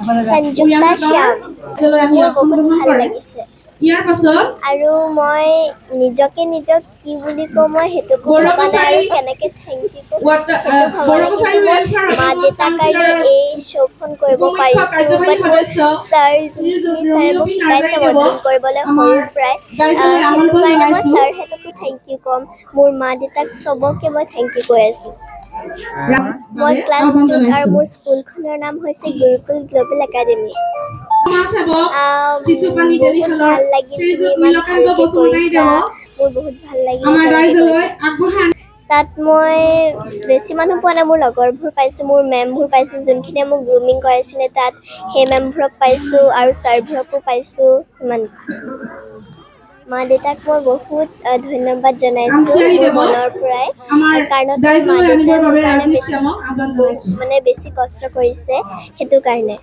संजुक्ता श्याम মোৰ বহুত ভাল লাগিছে ইয়াৰ পাছত আৰু মই নিজকে নিজক কি বুলি কওঁ মই হেতু কোৱা নাই আৰু কেনেকে থ্যাংক ইউ বৰকছাৰী ৱেলফেয়াৰ মা দেউতাক আৰু এই শ্ব'খন কৰিব পাৰিছো বাট ছাৰ যোনখিনি ছাৰে মোক শিকাইছে মডেলিং কৰিবলৈ সৰুৰ পৰাই সেইটো কাৰণে মই ছাৰ হেতুকো থ্যাংক ইউ ক'ম মোৰ মা দেউতাক চবকে মই থ্যাংক ইউ কৈ আছো মই ক্লাছ 2 আৰু মোৰ স্কুলখনৰ নাম হৈছে গুৰুকুল গ্লোবেল একাডেমি ভাল লাগিল মোৰ বহুত ভাল লাগিল তাত মই বেছি মানুহ পোৱা নাই মোৰ লগৰবোৰ পাইছোঁ মোৰ মেমবোৰ পাইছোঁ যোনখিনিয়ে মোক গ্ৰুমিং কৰাইছিলে তাত সেই মেমবোৰক পাইছোঁ আৰু ছাৰবোৰকো পাইছোঁ সিমান মা দেউতাক মই বহুত ধন্যবাদ জনাইছোঁ মোৰ মনৰ পৰাই কাৰণ মা দেউতাই মোৰ কাৰণে বেছি কষ্ট কৰিছে সেইটো কাৰণে